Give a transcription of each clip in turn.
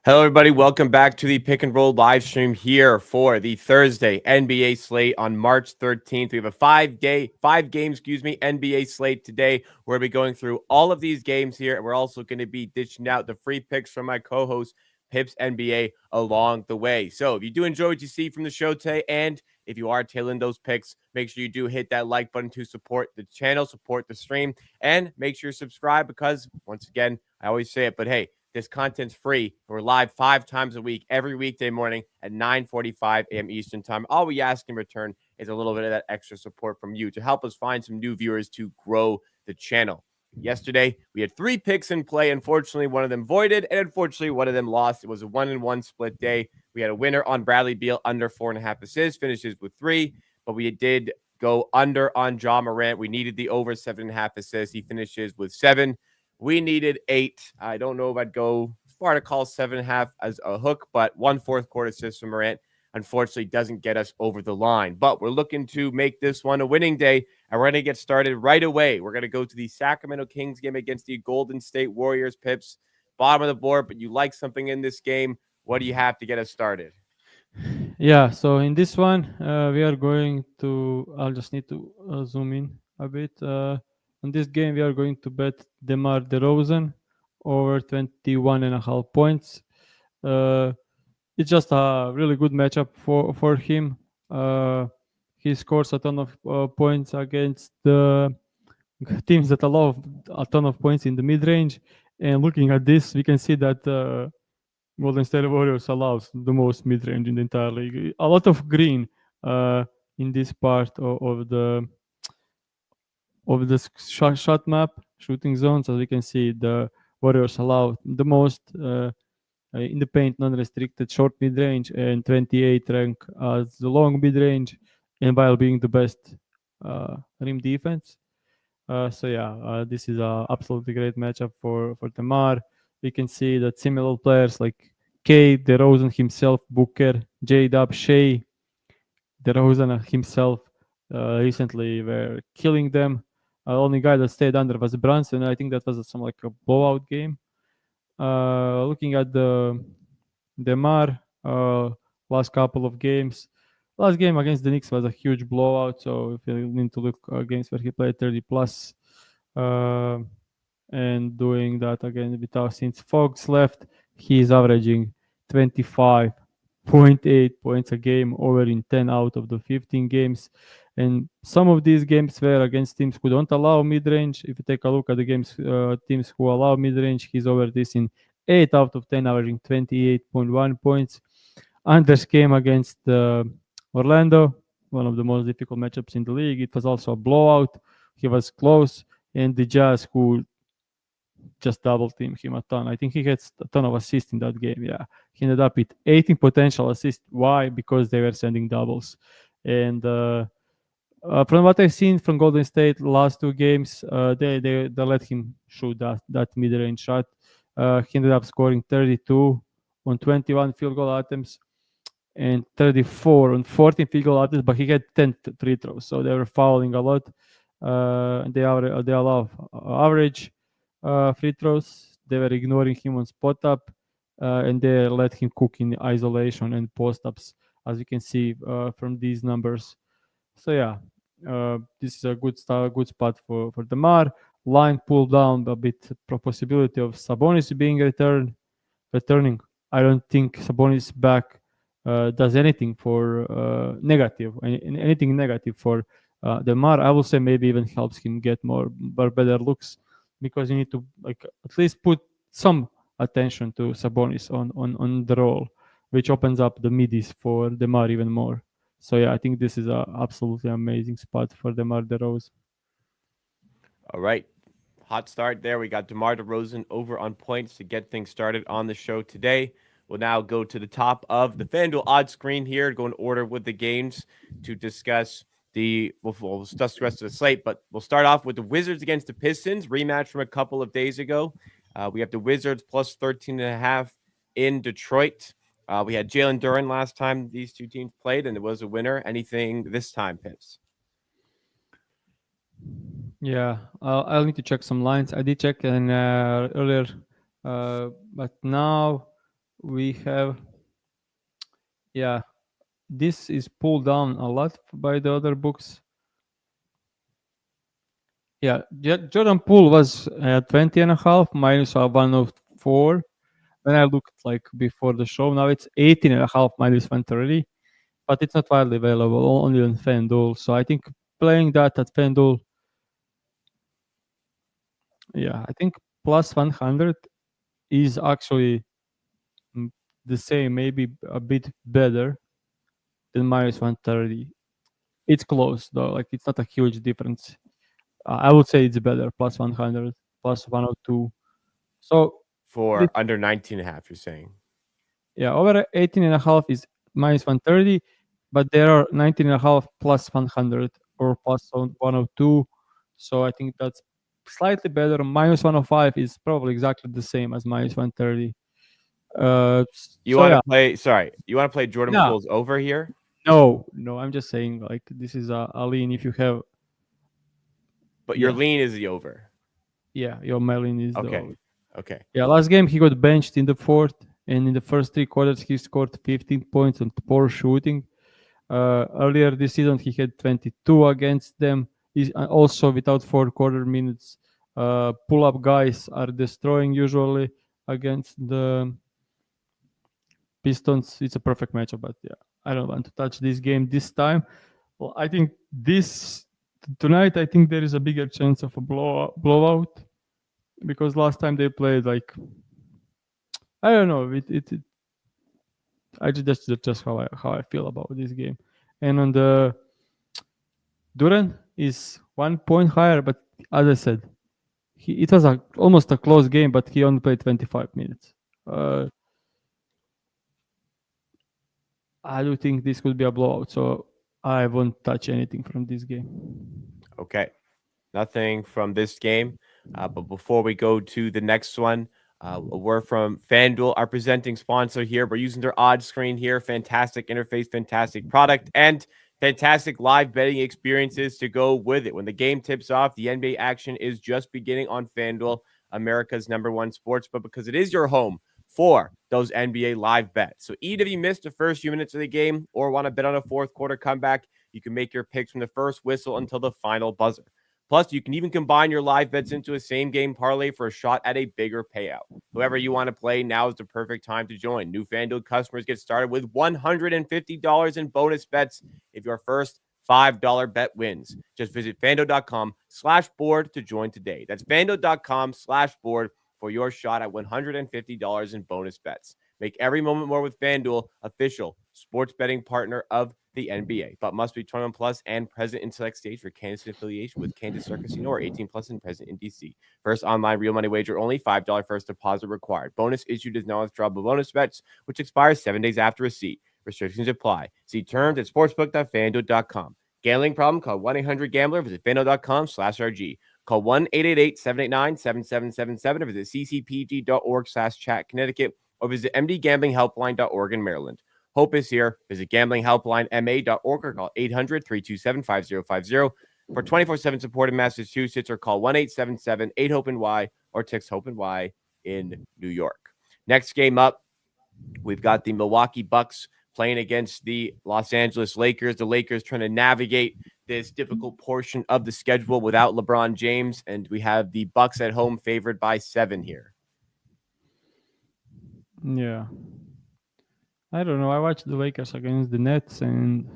Hello, everybody. Welcome back to the Pick and Roll live stream here for the Thursday NBA slate on March 13th. We have a five game, NBA slate today. We're going to be going through all of these games here, and we're also going to be dishing out the free picks from my co-host Pips NBA along the way. So if you do enjoy what you see from the show today, and if you are tailing those picks, make sure you do hit that like button to support the channel, support the stream, and make sure you subscribe because, once again, I always say it, but hey, this content's free. We're live 5 times a week, every weekday morning at 9:45 a.m. Eastern time. All we ask in return is a little bit of that extra support from you to help us find some new viewers to grow the channel. Yesterday, we had 3 picks in play. Unfortunately, one of them voided, and unfortunately, one of them lost. It was a 1-1 split day. We had a winner on Bradley Beal under 4.5 assists, finishes with 3, but we did go under on Ja Morant. We needed the over 7.5 assists. He finishes with 7. We needed 8. I don't know if I'd go as far to call 7.5 as a hook, but 1/4 quarter assist from Morant unfortunately doesn't get us over the line. But we're looking to make this one a winning day, and we're going to get started right away. We're going to go to the Sacramento Kings game against the Golden State Warriors. Pips, bottom of the board, but you like something in this game. What do you have to get us started? Yeah, so in this one, we are going to. I'll just need to zoom in a bit. In this game, we are going to bet DeMar DeRozan over 21.5 points. Uh, it's just a really good matchup for him. He scores a ton of points against the teams that allow a ton of points in the mid range. And looking at this, we can see that Golden State Warriors allows the most mid range in the entire league. A lot of green uh, in this part of the shot map, shooting zones. As we can see, the Warriors allow the most in the paint, non-restricted short mid range, and 28 rank as the long mid range, and while being the best rim defense. This is a absolutely great matchup for Tamar. We can see that similar players like K, DeRozan himself, Booker, J Dub, Shea, DeRozan himself recently were killing them. Only guy that stayed under was Brunson. I think that was some like a blowout game. Looking at the Demar last couple of games. Last game against the Knicks was a huge blowout. So if you need to look games where he played 30 plus, uh, and doing that again without since Fox left, he's averaging 25.8 points a game over in 10 out of the 15 games. And some of these games were against teams who don't allow mid range. If you take a look at the games, teams who allow mid range, he's over this in 8 out of 10, averaging 28.1 points. Anders came against Orlando, one of the most difficult matchups in the league. It was also a blowout. He was close. And the Jazz, who just double team him a ton. I think he had a ton of assists in that game. Yeah, he ended up with 18 potential assists. Why? Because they were sending doubles. And from what I've seen from Golden State last 2 games, they let him shoot that mid range shot. He ended up scoring 32 on 21 field goal attempts and 34 on 14 field goal attempts, but he had 10 free throws, so they were fouling a lot. They allow average free throws. They were ignoring him on spot up, and they let him cook in isolation and post ups, as you can see from these numbers. So yeah, this is a good spot for Demar. Line pulled down a bit. Possibility of Sabonis being returning. I don't think Sabonis back does anything for anything negative for Demar. I will say maybe even helps him get more better looks, because you need to like at least put some attention to Sabonis on the role, which opens up the middies for Demar even more. So yeah, I think this is a absolutely amazing spot for DeMar DeRozan. All right. Hot start there. We got DeMar DeRozan over on points to get things started on the show today. We'll now go to the top of the FanDuel odds screen here, go in order with the games to discuss we'll discuss the rest of the slate, but we'll start off with the Wizards against the Pistons, rematch from a couple of days ago. We have the Wizards plus 13.5 in Detroit. We had Jalen Duren last time these two teams played, and it was a winner. Anything this time, Pips? Yeah, I'll need to check some lines. I did check earlier, but now we have, yeah, this is pulled down a lot by the other books. Yeah, Jordan Poole was at 20 and a half minus 104. When I looked like before the show, now it's 18 and a half minus 130, but it's not widely available, only on FanDuel. So I think playing that at FanDuel, yeah, I think plus 100 is actually mm, the same, maybe a bit better than minus 130. It's close though, like it's not a huge difference. I would say it's better, plus 100, plus 102. So For this, under 19 and a half, you're saying. yeah, over 18 and a half is minus 130, but there are 19 and a half plus 100 or plus 102. So I think that's slightly better. Minus 105 is probably exactly the same as minus 130. You So want to yeah, play, sorry, you want to play Jordan no, Poole's over here? no, I'm just saying like this is a lean if you have, But your yeah, lean is the over. yeah, your mail-in is Okay. the, Okay. yeah, last game he got benched in the fourth, and in the first three quarters he scored 15 points on poor shooting. Earlier this season he had 22 against them. He's also without fourth quarter minutes. Pull-up guys are destroying usually against the Pistons. It's a perfect matchup, but yeah, I don't want to touch this game this time. Well, I think this tonight, I think there is a bigger chance of a blowout because last time they played like, I don't know. I just how I feel about this game. And on the Duran is 1 point higher, but as I said, it was almost a close game, but he only played 25 minutes. Uh, I do think this could be a blowout, so I won't touch anything from this game. Okay. Nothing from this game. But before we go to the next one, a word from FanDuel, our presenting sponsor here. We're using their odds screen here. Fantastic interface, fantastic product, and fantastic live betting experiences to go with it. When the game tips off, the NBA action is just beginning on FanDuel, America's #1 sportsbook, because it is your home for those NBA live bets. So even if you missed the first few minutes of the game or want to bet on a fourth quarter comeback, you can make your picks from the first whistle until the final buzzer. Plus, you can even combine your live bets into a same game parlay for a shot at a bigger payout. Whoever you want to play, now is the perfect time to join. New FanDuel customers get started with $150 in bonus bets if your first $5 bet wins. Just visit fanduel.com/board to join today. That's fanduel.com/board for your shot at $150 in bonus bets. Make every moment more with FanDuel, official sports betting partner of the NBA, but must be 21 plus and present in select states for Kansas affiliation with Kansas Circus Casino or 18 plus and present in DC. First online real money wager only, $5 first deposit required. Bonus issued is non-withdrawable bonus bets, which expires 7 days after receipt. Restrictions apply. See terms at sportsbook.fanduel.com. Gambling problem? Call 1-800-GAMBLER. Visit fanduel.com/RG. Call 1-888-789-7777 or visit ccpg.org/chat Connecticut or visit mdgamblinghelpline.org in Maryland. Hope is here. Visit gamblinghelplinema.org or call 800-327-5050 for 24/7 support in Massachusetts or call 1-877-8-HOPE-NY or text HOPE-NY in New York. Next game up, we've got the Milwaukee Bucks playing against the Los Angeles Lakers. The Lakers trying to navigate this difficult portion of the schedule without LeBron James, and we have the Bucks at home favored by 7 here. Yeah. I don't know. I watched the Lakers against the Nets and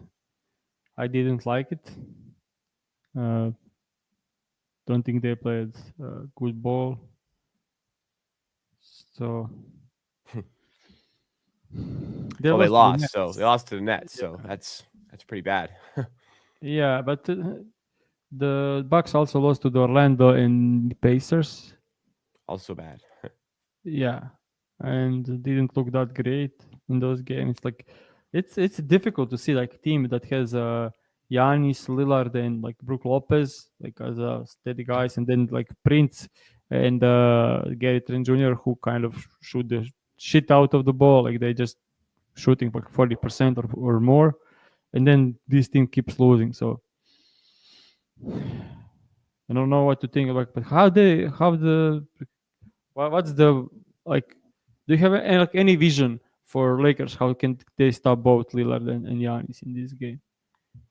I didn't like it. Uh, don't think they played good ball. So they Well, they lost to the lost, so Nets. they lost to the Nets, so Yeah. that's pretty bad. Yeah, but the Bucks also lost to the Orlando and Pacers. Also bad. Yeah, and didn't look that great in those games. Like, it's difficult to see like a team that has Giannis, Lillard, and like Brook Lopez like as steady guys, and then like Prince and Gary Trent Jr. who kind of shoot the shit out of the ball. Like they just shooting like 40% or more, and then this team keeps losing. So I don't know what to think about. But what's the like? Do you have any vision for Lakers? How can they stop both Lillard and Giannis in this game,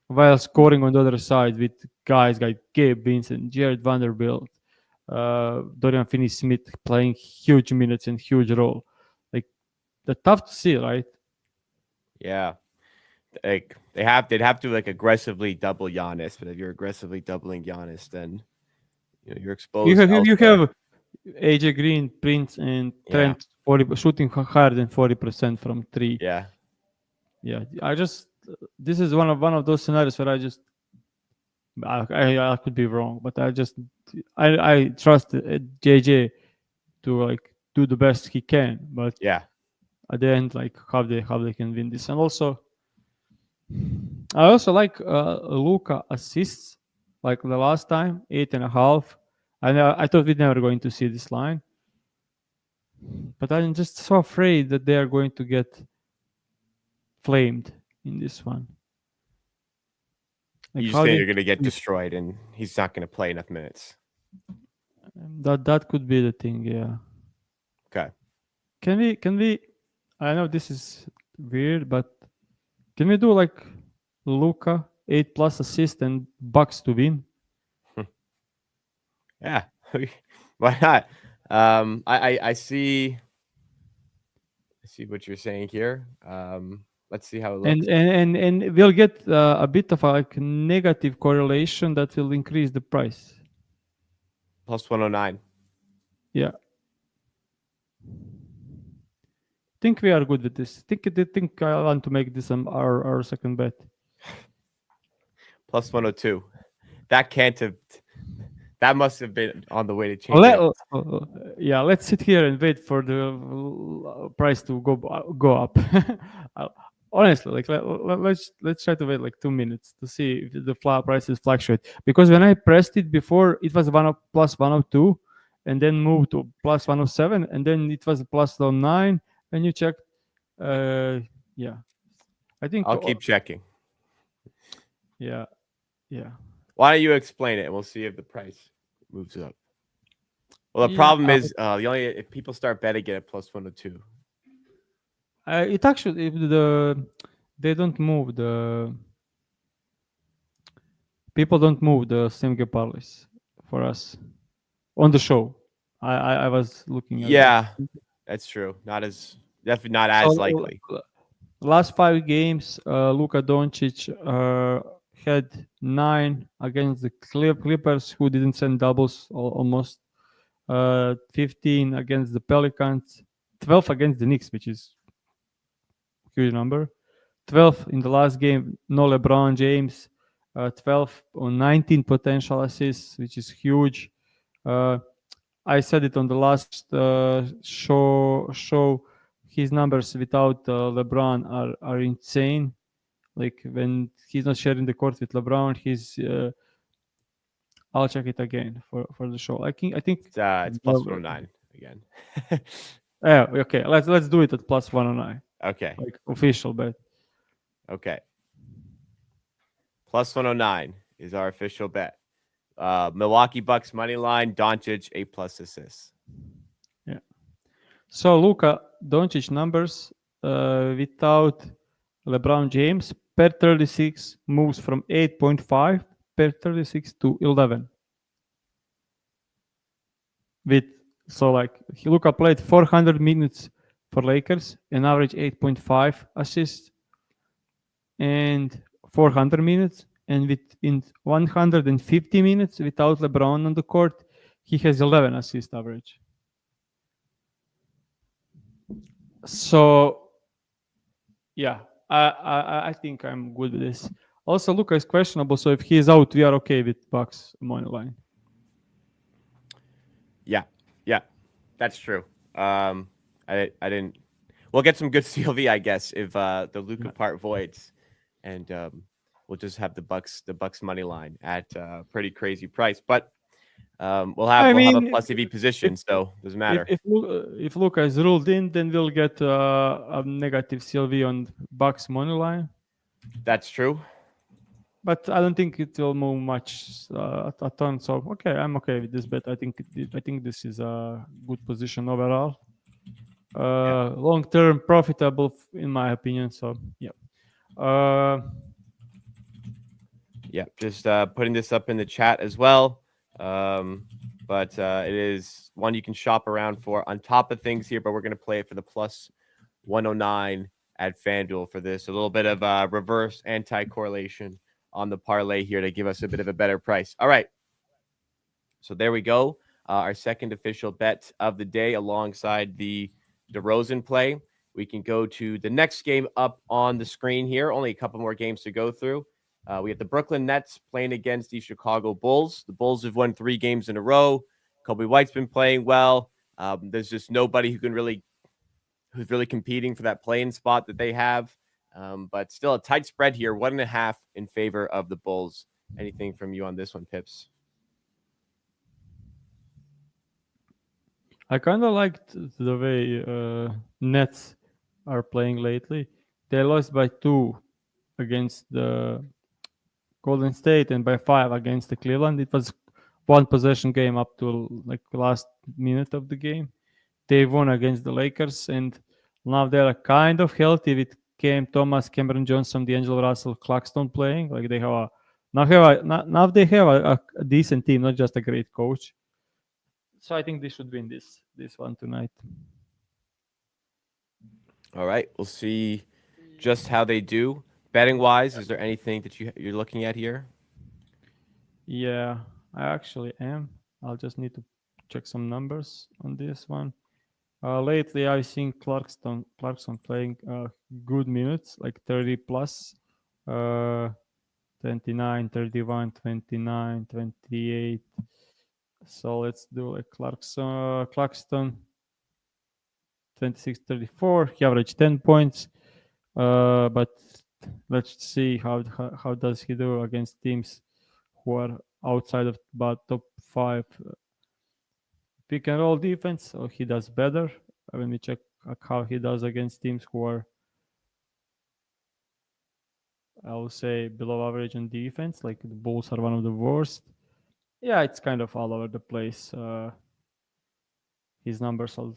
while scoring on the other side with guys like Gabe Vincent, Jared Vanderbilt, Dorian Finney-Smith playing huge minutes and huge role? Like, that's tough to see, right? Yeah. Like they'd have to like aggressively double Giannis, but if you're aggressively doubling Giannis, then you're exposed You elsewhere. have AJ Green, Prince, and Yeah. Trent shooting higher than 40% from three. Yeah. Yeah, this is one of those scenarios where I could be wrong, but I trust JJ to like do the best he can, but Yeah. at the end, like how they can win this. And also I also like Luka assists, like the last time 8.5. I thought we're never going to see this line, but I'm just so afraid that they are going to get flamed in this one. Like You just how think they you're going to get destroyed, and he's not going to play enough minutes. that could be the thing. Yeah. Okay. Can we? I know this is weird, but can we do like Luka 8+ assist and Bucks to win? Yeah. Why not? I see. I see what you're saying here. Let's see how it looks. And we'll get a bit of a like negative correlation that will increase the price. Plus 109. Yeah. Think we are good with this. Think I want to make this our second bet. Plus 102. That can't have. That must have been on the way to change. Yeah, let's sit here and wait for the price to go up. Honestly, like let's try to wait like 2 minutes to see if the prices fluctuate. Because when I pressed it before, it was plus 102, and then moved to plus 107, and then it was plus 109, and you checked. Yeah, I think I'll keep checking. Yeah. Why don't you explain it, and we'll see if the price moves up. Well, the problem is if people start betting it at plus 102. It actually, if they don't move the people don't move the same game parlays for us on the show. I was looking at Yeah, that's true. Definitely not as likely. Last 5 games, Luka Doncic had 9 against the Clippers, who didn't send doubles almost. 15 against the Pelicans, 12 against the Knicks, which is a huge number. 12 in the last game, no LeBron James. 12 on 19 potential assists, which is huge. I said it on the last show. His numbers without LeBron are insane. Like when he's not sharing the court with LeBron, he's. I'll check it again for the show. I think it's plus 109 again. Yeah. Okay. Let's do it at plus 109. Okay. Like official bet. Okay. Plus 109 is our official bet. Milwaukee Bucks money line, Doncic 8+ assists. Yeah. So Luka Doncic numbers without LeBron James per 36 moves from 8.5 per 36 to 11. Luka played 400 minutes for Lakers, an average 8.5 assists, and 400 minutes, and in 150 minutes without LeBron on the court, he has 11 assist average. So, yeah, I think I'm good with this. Also, Luka is questionable, so if he is out, we are okay with Bucks money line. Yeah, that's true. I didn't. We'll get some good CLV, I guess, if the Luka part voids, and we'll just have the Bucks money line at a pretty crazy price. But we'll have a plus EV position, so it doesn't matter. If Luka is ruled in, then we'll get a negative CLV on Bucks money line. That's true. But I don't think it will move much a ton. So I'm okay with this bet. I think this is a good position overall. Yeah. Long term profitable in my opinion. So yeah. Uh, Yeah, just putting this up in the chat as well. But it is one you can shop around for on top of things here, but we're going to play it for the plus 109 at FanDuel for this. A little bit of reverse anti-correlation on the parlay here to give us a bit of a better price. All right. So there we go. Our second official bet of the day alongside the DeRozan play. We can go to the next game up on the screen here. Only a couple more games to go through. We have the Brooklyn Nets playing against the Chicago Bulls. The Bulls have won 3 games in a row. Kobe White's been playing well. There's just nobody who's really competing for that playing spot that they have. But still a tight spread here, 1.5 in favor of the Bulls. Anything from you on this one, Pips? I kind of liked the way Nets are playing lately. They lost by 2 against the Golden State and by 5 against the Cleveland. It was one possession game up to like last minute of the game. They won against the Lakers, and now they're kind of healthy with Cam Thomas, Cameron Johnson, D'Angelo Russell, Claxton playing. Like they have a now they have a decent team, not just a great coach. So I think they should win this one tonight. All right, we'll see just how they do. Betting wise, is there anything that you're looking at here? Yeah, I actually am. I'll just need to check some numbers on this one. Lately, I've seen Clarkson playing good minutes, like 30 plus, uh, 29, 31, 29, 28. So let's do like Clarkson 26, 34. He averaged 10 points. But let's see how does he do against teams who are outside of about top 5 pick and roll defense. So he does better. When we check how he does against teams who are, I will say, below average on defense, like the Bulls are one of the worst. Yeah, it's kind of all over the place. His numbers are,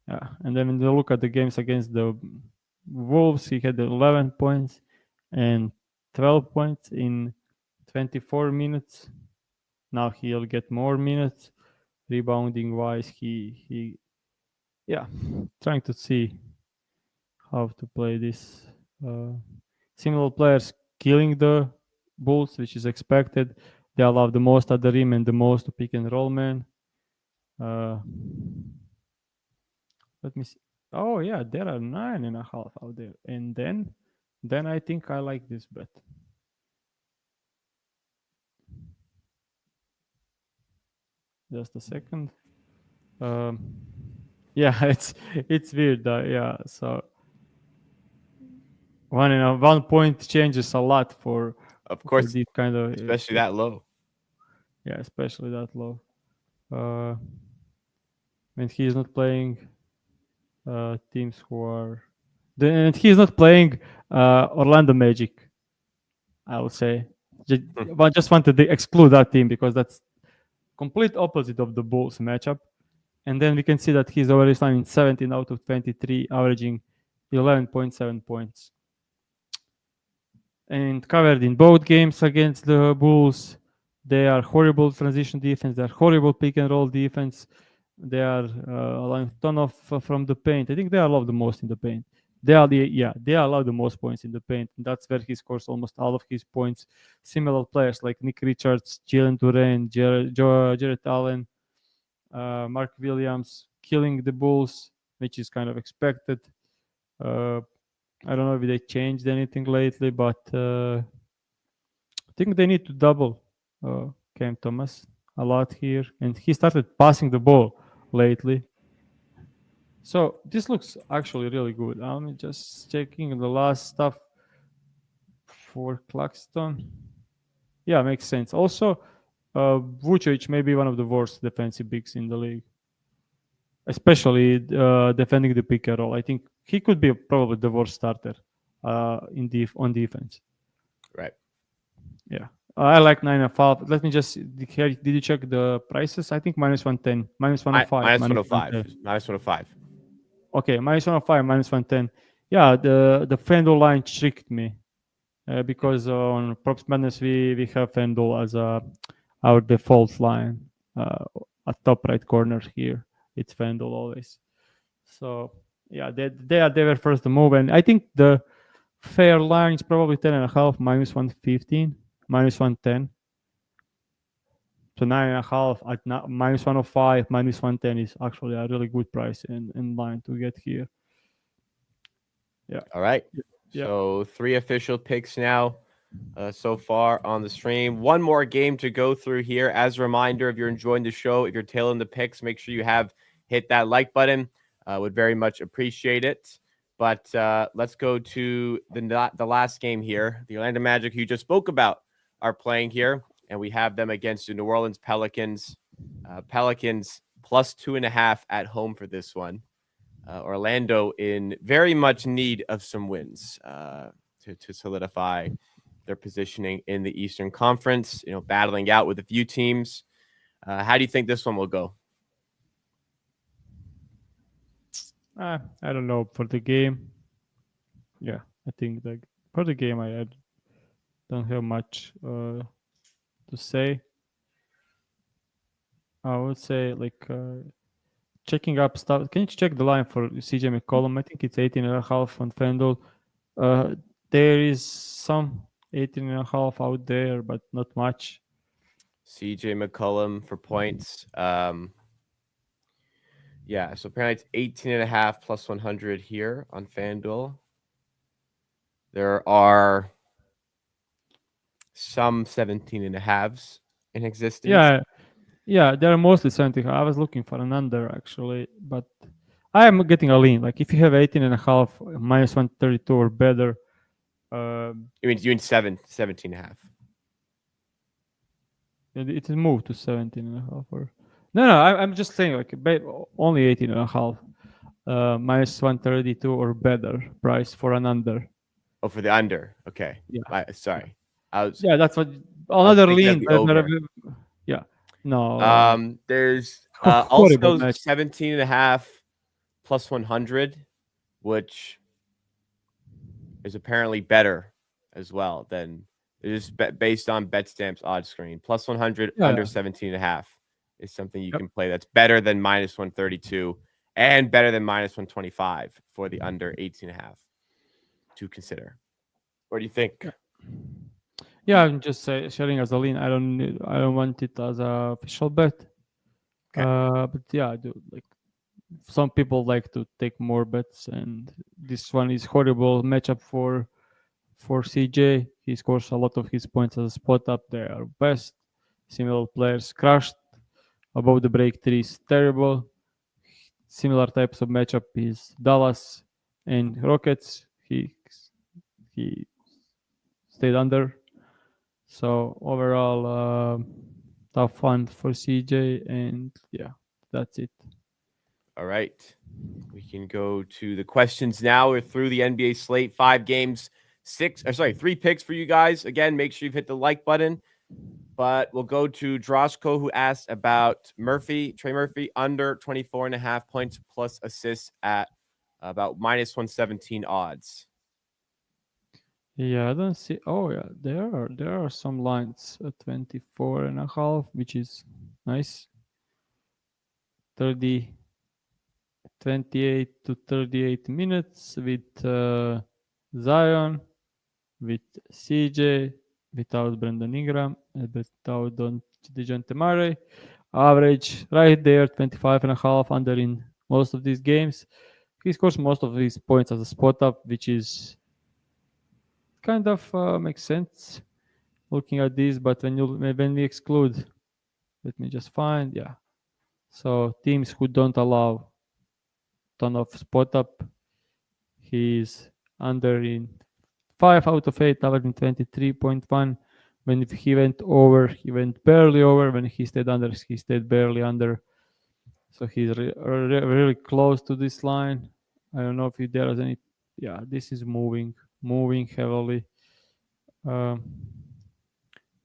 yeah. And then when you look at the games against the Wolves, he had 11 points and 12 points in 24 minutes. Now he'll get more minutes. Rebounding wise, he yeah, trying to see how to play this. Similar players killing the Bulls, which is expected. They allow the most at the rim and the most to pick and roll man. Let me see. Oh yeah, there are 9.5 out there. And then I think I like this bet. Just a second. Yeah, it's weird. Yeah, so 1 point changes a lot for Of course, these kind of especially that low. yeah, especially that low. When he's not playing teams who are, and he's not playing Orlando Magic. I would say, but just wanted to exclude that team because that's complete opposite of the Bulls matchup. And then we can see that he's already signing 17 out of 23, averaging 11.7 points. And covered in both games against the Bulls. They are horrible transition defense. They are horrible pick and roll defense. They are allowing a ton of from the paint. I think they allow the most in the paint. They allow the most points in the paint. And that's where he scores almost all of his points. Similar players like Nick Richards, Jalen Duren, Jarrett Allen, Mark Williams killing the Bulls, which is kind of expected. I don't know if they changed anything lately, but I think they need to double Cam Thomas a lot here. And he started passing the ball lately. So this looks actually really good. I'm just checking the last stuff for Claxton. Yeah, makes sense. Also, Vucevic may be one of the worst defensive bigs in the league, especially defending the pick and roll. I think he could be probably the worst starter on defense. Right. Yeah. I like 9.5. Let me just. Did you check the prices? I think -110, -105, Minus 105. Minus 105. Okay, -105, -110. Yeah, the FanDuel line tricked me because on Props Madness we have FanDuel as our default line at top right corner here. It's FanDuel always. So yeah, they were first to move, and I think the fair line is probably 10.5, -115, -110. So 9.5 at -105, -110 is actually a really good price in line to get here. Yeah. All right. Yeah. So 3 official picks now so far on the stream. One more game to go through here. As a reminder, if you're enjoying the show, if you're tailing the picks, make sure you have hit that like button. Would very much appreciate it. But let's go to the last game here. The Orlando Magic, who you just spoke about, are playing here, and we have them against the New Orleans Pelicans. Pelicans plus 2.5 at home for this one. Orlando in very much need of some wins to solidify their positioning in the Eastern Conference, battling out with a few teams. How do you think this one will go? I don't know for the game. Yeah, I think like for the game I don't have much to say. I would say like checking up stuff. Can you check the line for CJ McCollum? I think it's 18.5 on FanDuel. Uh, there is some 18.5 out there, but not much. CJ McCollum for points. Yeah, so apparently it's 18.5 plus 100 here on FanDuel. There are some 17.5s in existence. Yeah, they're mostly 70. I was looking for an under actually, but I am getting a lean. Like if you have 18.5 -132 or better, You mean 17.5. it will move to 17.5 or no, I'm just saying like only 18.5 -132 or better price for an under. Oh, for the under. Okay. Yeah, Sorry. I was that's what I was another thinking of lean. the over. Yeah, no, There's horrible also match. 17.5 plus 100, which is apparently better as well than it is based on BetStamp's odds screen. Plus 100 Yeah, under yeah. 17.5 is something you Yep. can play that's better than -132 and better than -125 for the under 18.5 to consider. What do you think? Yeah, I'm just sharing as a lean. I don't want it as a official bet. Okay. But yeah, I do like some people like to take more bets, and this one is horrible matchup for CJ. He scores a lot of his points as a spot up. They are best. Similar players crushed. Above the break three is terrible. Similar types of matchup is Dallas and Rockets. He stayed under. So overall, tough one for CJ, and yeah, that's it. All right. We can go to the questions now. We're through the NBA slate, 5 games, 3 picks for you guys. Again, make sure you've hit the like button. But we'll go to Droshko, who asked about Trey Murphy, under 24.5 points plus assists at about -117 odds. Yeah, I don't see. Oh yeah, there are some lines at 24.5, which is nice. 30, 28 to 38 minutes with Zion, with CJ, without Brandon Ingram, and without DeJounte Murray. Average right there, 25.5 under in most of these games. He scores most of his points as a spot up, which is kind of makes sense looking at this. But when we exclude, let me just find, yeah. So teams who don't allow ton of spot up, he's under in 5 out of 8, averaging 23.1. When he went over, he went barely over. When he stayed under, he stayed barely under. So he's really close to this line. I don't know if there is any. Yeah, this is moving heavily. Um,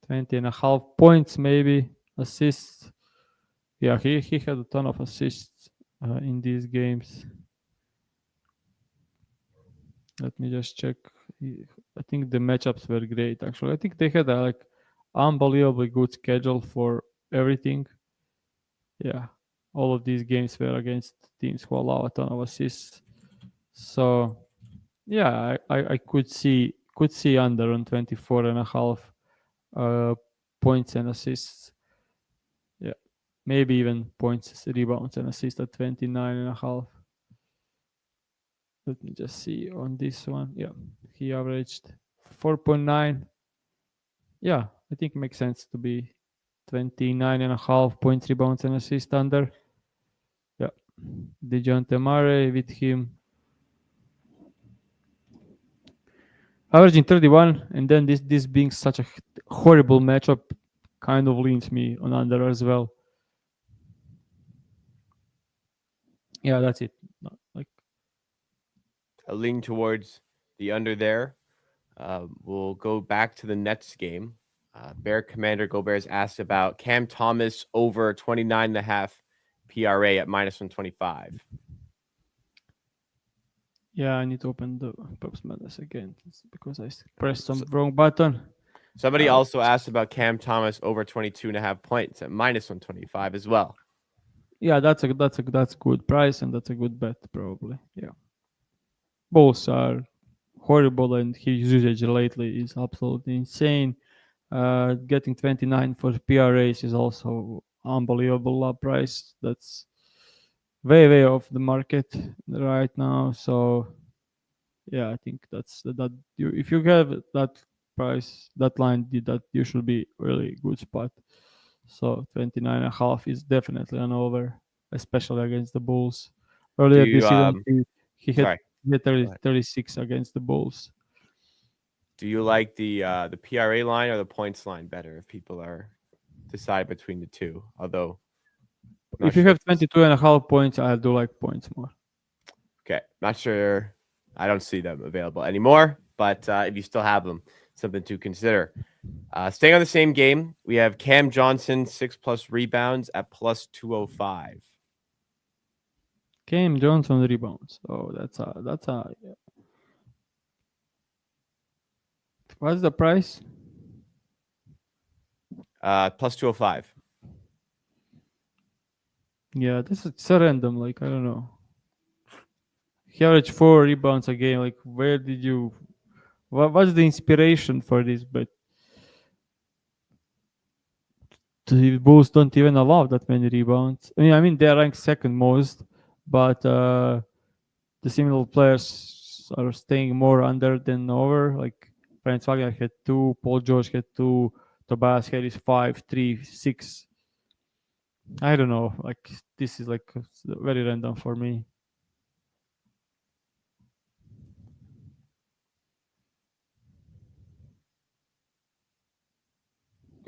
20.5 points, maybe assists. Yeah, he had a ton of assists in these games. Let me just check. I think the matchups were great. Actually, I think they had a like unbelievably good schedule for everything. Yeah, all of these games were against teams who allow a ton of assists. So yeah, I could see under on 24 and a half points and assists. Yeah, maybe even points, rebounds, and assists at 29 and a half. Let me just see on this one. Yeah, he averaged 4.9. Yeah, I think it makes sense to be 29 and a half points, rebounds, and assists under. Yeah, DeJounte Murray with him averaging 31, and then this being such a horrible matchup kind of leans me on under as well. Yeah, that's it. Like, A lean towards the under there. We'll go back to the Nets game. Bear Commander Gobert's asked about Cam Thomas over 29.5 PRA at minus 125. yeah, I need to open the Pops Madness again. It's because I pressed some S- wrong button. Somebody also asked about Cam Thomas over 22.5 points at minus 125 as well. Yeah, that's good price and that's a good bet probably. Yeah, both are horrible and his usage lately is absolutely insane. Getting 29 for PRAs is also unbelievable low price. That's way off the market right now. So yeah, I think that you if you have that price, that line, that you should be really good spot. So 29 and a half is definitely an over, especially against the Bulls. Do Earlier you this season, he had sorry, he had go 30, ahead. 36 against the Bulls. Do you like the PRA line or the points line better if people are decide between the two? Although I'm not If you sure have if this 22 and a half points, I do like points more. okay, not sure. I don't see them available anymore, but if you still have them, something to consider. Staying on the same game, we have Cam Johnson 6+ rebounds at plus 205. Cam Johnson rebounds. Oh, that's a. What's the price? Plus 205. Yeah, this is so random. Like I don't know. He averaged 4 rebounds a game. Like where did you? What's the inspiration for this? But the Bulls don't even allow that many rebounds. I mean they're ranked second most, but the similar players are staying more under than over. Like Franz Wagner had two, Paul George had two, Tobias Harris 5, 3, 6. I don't know. Like this is like very random for me.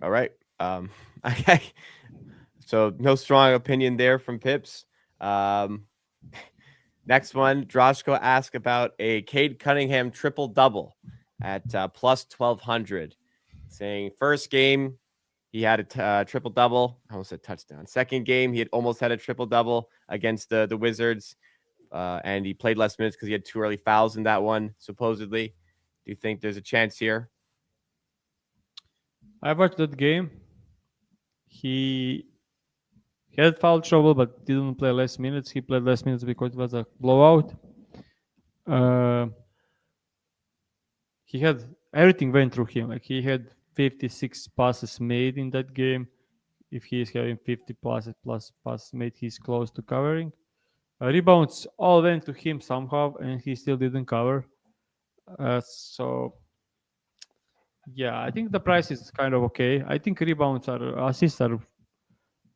All right. Okay. So no strong opinion there from Pips. Um, next one, Droshko asked about a Cade Cunningham triple double at plus 1200, saying first game he had a triple double. I almost said touchdown. Second game he had almost had a triple double against the Wizards, and he played less minutes because he had 2 early fouls in that one. Supposedly, do you think there's a chance here? I watched that game. He had foul trouble, but didn't play less minutes. He played less minutes because it was a blowout. Uh, he had everything went through him. Like he had 56 passes made in that game. If he is having 50 passes plus passes made, he's close to covering. Rebounds all went to him somehow, and he still didn't cover. So yeah, I think the price is kind of okay. I think rebounds are assists are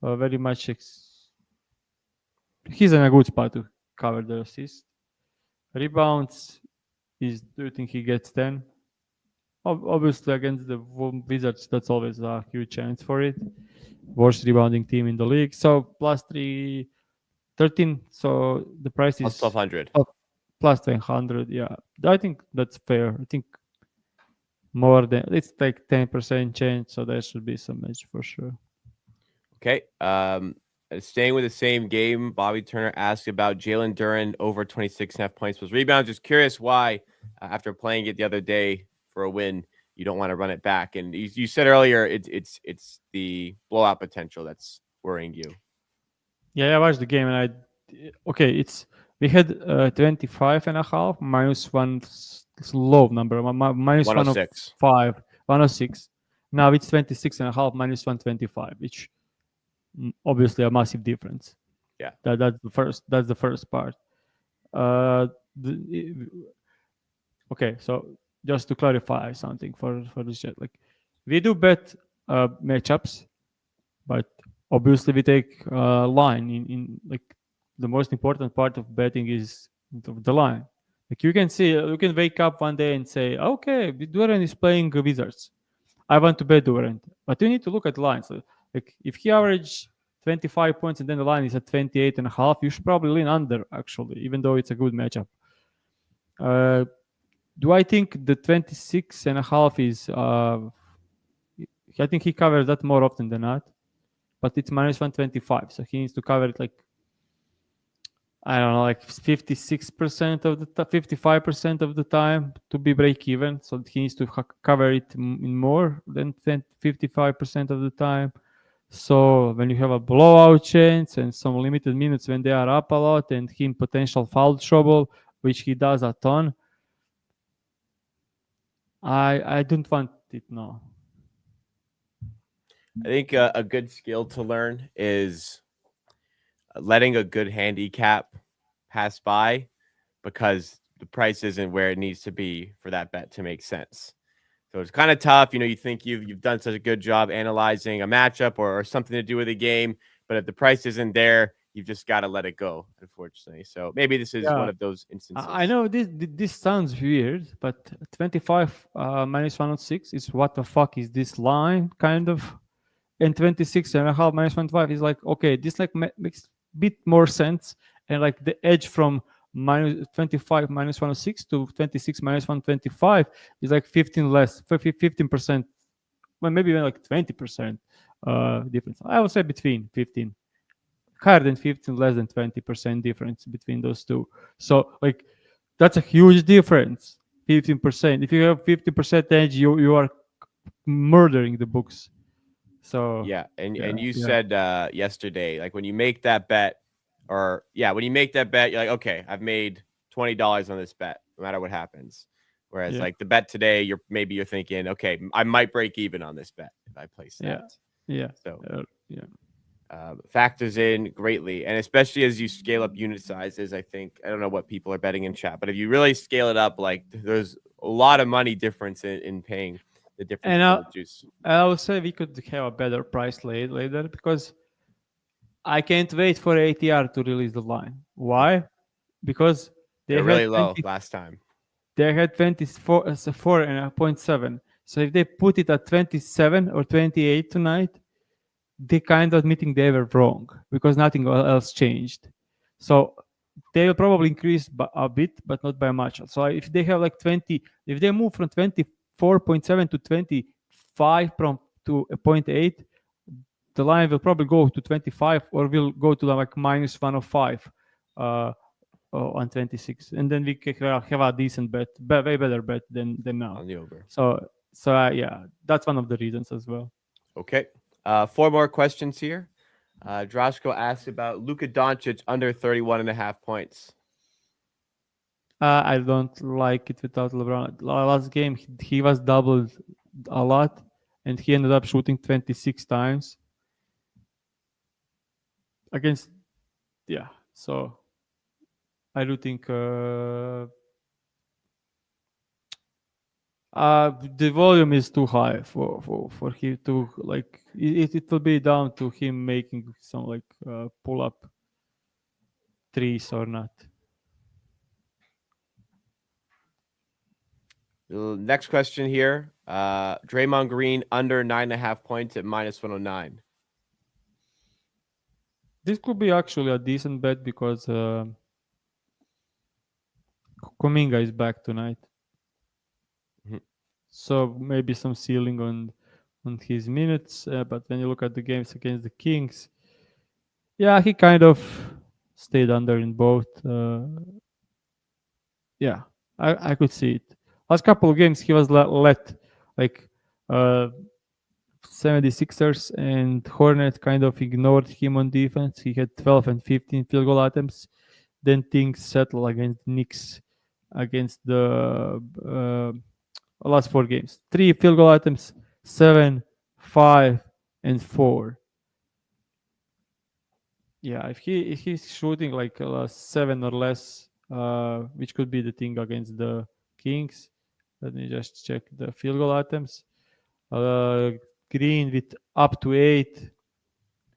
very much. He's in a good spot to cover the assist. Rebounds is. Do you think he gets 10? Obviously, against the Wizards, that's always a huge chance for it. Worst rebounding team in the league. So plus 13. So the price Plus is 1200. plus 100. Yeah, I think that's fair. I think more than it's like 10% change. So there should be some edge for sure. Okay. Staying with the same game, Bobby Turner asked about Jalen Duren over 26.5 points plus rebounds. Just curious why, after playing it the other day for a win, you don't want to run it back. And you said earlier it's the blowout potential that's worrying you. Yeah, I watched the game and we had 25 and a half minus one low number, minus 106. 105, 106. Now it's 26 and a half minus 125, which obviously a massive difference. Yeah. That's the first part. Uh, the, okay, so just to clarify something for this chat, like we do bet matchups, but obviously we take line in like the most important part of betting is the line. Like you can see, you can wake up one day and say, okay, Durant is playing Wizards. I want to bet Durant, but you need to look at the line. So like if he averaged 25 points and then the line is at 28 and a half, you should probably lean under actually, even though it's a good matchup. Do I think the 26 and a half is I think he covers that more often than not, but it's minus 125, so he needs to cover it like I don't know, like 56% of the 55% of the time to be break even. So he needs to cover it in more than 55% of the time. So when you have a blowout chance and some limited minutes when they are up a lot and him potential foul trouble, which he does a ton, I don't want it now. I think a good skill to learn is letting a good handicap pass by because the price isn't where it needs to be for that bet to make sense. So it's kind of tough. You think you've done such a good job analyzing a matchup or something to do with a game, but if the price isn't there, you've just got to let it go, unfortunately. So maybe this is one Yeah, of those instances. I know this sounds weird, but 25 minus 106 is what the fuck is this line kind of, and 26 and a half minus 105 is like okay, this like makes bit more sense, and like the edge from minus 25 minus 106 to 26 minus 125 is like 15%, well maybe even like 20% difference. I would say between 15, higher than 15, less than 20% difference between those two. So like that's a huge difference. 15%. If you have 50% edge, you are murdering the books. So Yeah, and yeah, you yeah, said yesterday, like when you make that bet, when you make that bet, you're like, okay, I've made $20 on this bet, no matter what happens. Whereas yeah, like the bet today, you're thinking, okay, I might break even on this bet if I place yeah, that. yeah, So yeah. factors in greatly, and especially as you scale up unit sizes. I don't know what people are betting in chat, but if you really scale it up, like there's a lot of money difference in paying the difference And between the juice. I would say we could have a better price later because I can't wait for ATR to release the line. Why? Because they They're had really low 20, last time. they had 24 4.7. So if they put it at 27 or 28 tonight, they kind of admitting they were wrong because nothing else changed. So they will probably increase a bit, but not by much. So if they have like 20, if they move from 24.7 to 25 from to a 0.8, the line will probably go to 25 or will go to like minus 105 on 26, and then we can have a decent bet, way better bet than now. On the over. So yeah, that's one of the reasons as well. Okay. Four more questions here. Droshko asks about Luka Doncic under 31.5 points. I don't like it without LeBron. Last game he was doubled a lot, and he ended up shooting 26 times against. Yeah, so I do think the volume is too high for him to like. It will be down to him making some like pull up threes or not. Next question here. Draymond Green under 9.5 points at minus 109. This could be actually a decent bet because Kuminga is back tonight. Mhm. So maybe some ceiling on his minutes, but when you look at the games against the Kings, Yeah, he kind of stayed under in both. Yeah, I could see it. Last couple of games he was let like uh 76ers and Hornets kind of ignored him on defense. He had 12 and 15 field goal attempts. Then things settle against Knicks against the last four games. Three field goal attempts, seven, five, and four. Yeah, if he's shooting like seven or less, which could be the thing against the Kings. Let me just check the field goal attempts. Uh, Green with up to eight.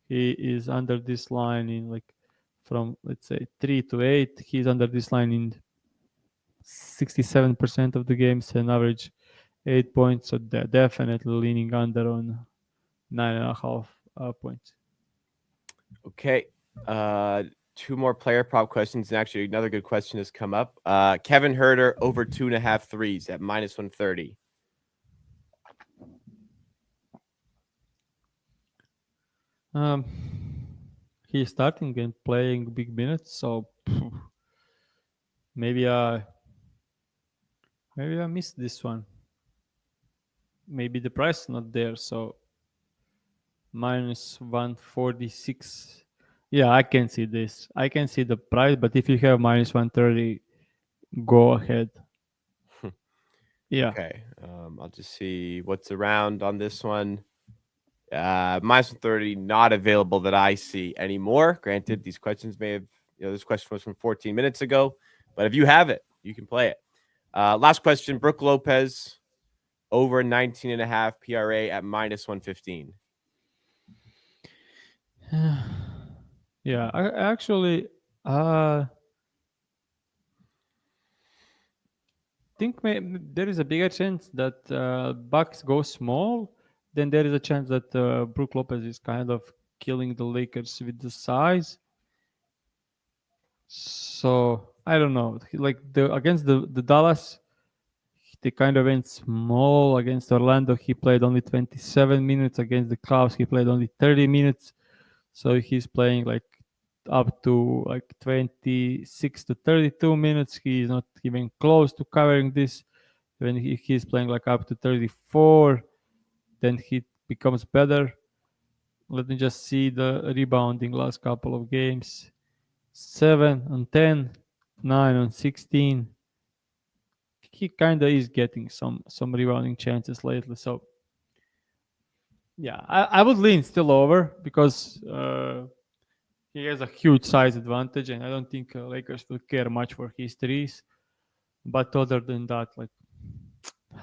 He is under this line in like from let's say 3 to 8. He's under this line in 67% of the games and average 8 points. So they're definitely leaning under on 9.5 points. Okay. Two more player prop questions. And actually, another good question has come up. Kevin Herter over 2.5 threes at minus 130. Um, he's starting and playing big minutes, so maybe I missed this one. Maybe the price is not there, so minus 146. Yeah, I can see this. I can see the price, but if you have minus 130, go ahead. Yeah. Okay. I'll just see what's around on this one. Minus 130 not available that I see anymore. Granted, these questions may have, this question was from 14 minutes ago, but if you have it, you can play it. Last question, Brooke Lopez over 19.5 PRA at minus 115. Yeah, I actually uh think there is a bigger chance that Bucks go small. Then there is a chance that Brook Lopez is kind of killing the Lakers with the size. So I don't know. Like the against the Dallas, they kind of went small. Against Orlando, he played only 27 minutes. Against the Cavs, he played only 30 minutes. So he's playing like up to like 26 to 32 minutes. He's not even close to covering this. When he's playing like up to 34, then he becomes better. Let me just see the rebounding last couple of games. 7 on 10, 9 on 16. He kind of is getting some rebounding chances lately. So yeah, I would lean still over because he has a huge size advantage, and I don't think Lakers will care much for his threes. But other than that, like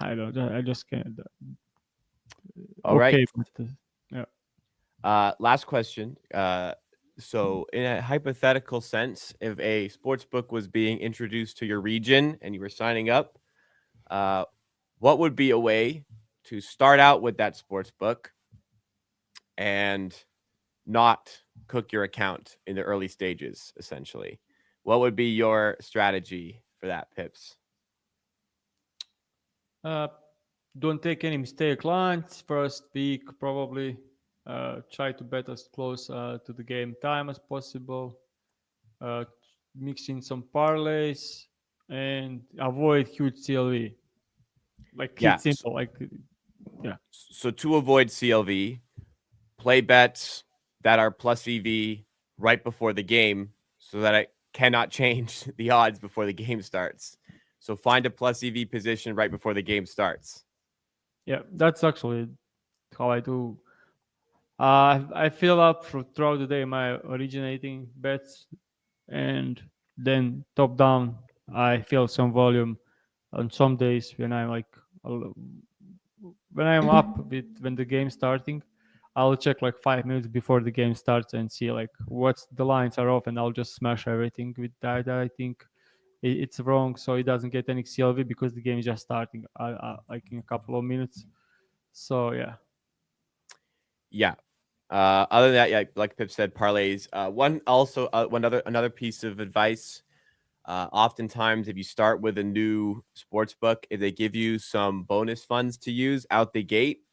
I don't, I just can't. All right. Okay, but yeah. Last question. So, in a hypothetical sense, if a sports book was being introduced to your region and you were signing up, uh, what would be a way to start out with that sports book and not cook your account in the early stages, essentially? What would be your strategy for that, Pips? Uh, don't take any mistake lines. First week, probably try to bet as close to the game time as possible. Uh, Mix in some parlays and avoid huge CLV. Like Yeah. it's simple. Like yeah, So, to avoid CLV, play bets that are plus EV right before the game so that I cannot change the odds before the game starts. So find a plus EV position right before the game starts. yeah. That's actually how I do. I fill up throughout the day my originating bets, and then top down I fill some volume on some days when I'm like when I'm up with when the game's starting. I'll check like 5 minutes before the game starts and see like what's the lines are off, and I'll just smash everything with that. I think it's wrong, so it doesn't get any CLV because the game is just starting like in a couple of minutes. So yeah. Yeah. Other than that, yeah, like Pip said, parlays. Another piece of advice. Oftentimes, if you start with a new sports book, if they give you some bonus funds to use out the gate,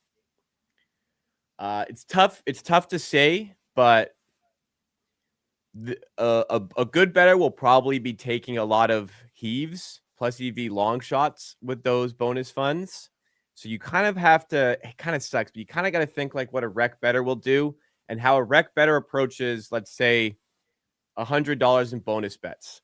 it's tough. It's tough to say, but A good bettor will probably be taking a lot of heaves plus EV long shots with those bonus funds. So you kind of have to, it kind of sucks, but you kind of got to think like what a rec bettor will do and how a rec bettor approaches, let's say, $100 in bonus bets.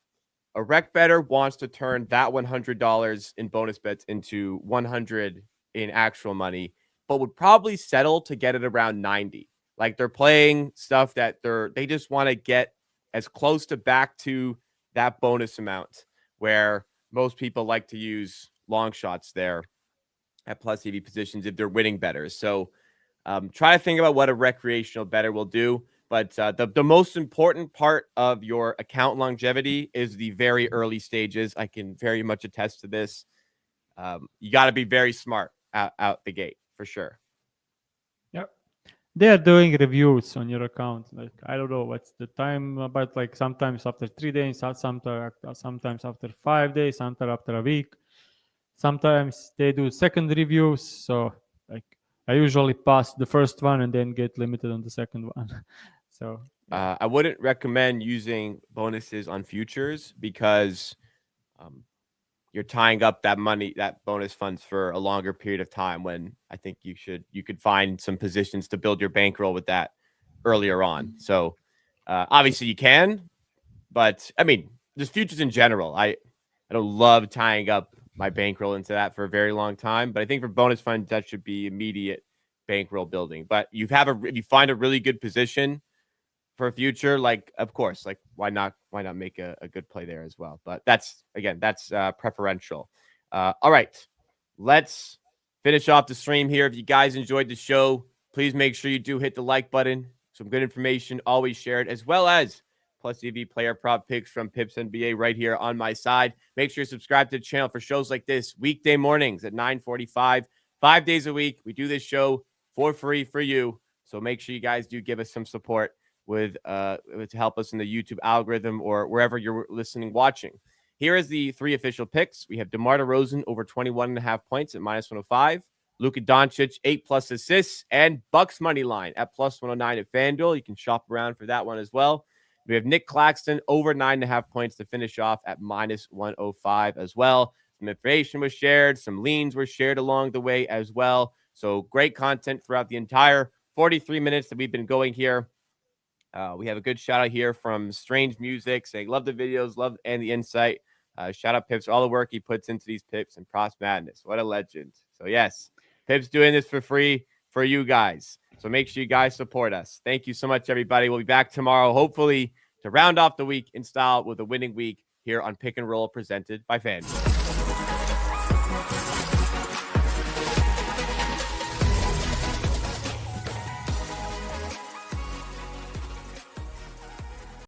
A rec bettor wants to turn that $100 in bonus bets into 100 in actual money, but would probably settle to get it around 90. Like they're playing stuff that they just want to get as close to back to that bonus amount, where most people like to use long shots there at plus EV positions if they're winning better. So try to think about what a recreational bettor will do. But the most important part of your account longevity is the very early stages. I can very much attest to this. You got to be very smart out the gate for sure. Yep. They are doing reviews on your account. Like, I don't know what's the time, but like sometimes after 3 days, sometimes after 5 days, sometimes after a week. Sometimes they do second reviews. So like I usually pass the first one and then get limited on the second one. So yeah. I wouldn't recommend using bonuses on futures because you're tying up that money, that bonus funds for a longer period of time, when I think you could find some positions to build your bankroll with that earlier on. So obviously you can, but I mean, just futures in general. I don't love tying up my bankroll into that for a very long time, but I think for bonus funds, that should be immediate bankroll building. But if you find a really good position for a future, like, of course, like why not make a good play there as well? But that's preferential. All right, let's finish off the stream here. If you guys enjoyed the show, please make sure you do hit the like button. Some good information always shared, as well as plus EV player prop picks from Pips NBA right here on my side. Make sure you subscribe to the channel for shows like this weekday mornings at 9:45, 5 days a week. We do this show for free for you, so make sure you guys do give us some support with to help us in the YouTube algorithm or wherever you're listening, watching. Here is the 3 official picks. We have DeMar DeRozan over 21.5 points at -105. Luka Doncic 8+ assists, and Bucks money line at +109 at FanDuel. You can shop around for that one as well. We have Nick Claxton over 9.5 points to finish off at -105 as well. Some information was shared. Some leans were shared along the way as well. So great content throughout the entire 43 minutes that we've been going here. We have a good shout out here from Strange Music saying, love the videos, love and the insight. Shout out Pips for all the work he puts into these picks and Props Madness. What a legend. So yes, Pips doing this for free for you guys. So make sure you guys support us. Thank you so much, everybody. We'll be back tomorrow, hopefully, to round off the week in style with a winning week here on Pick and Roll presented by FanDuel.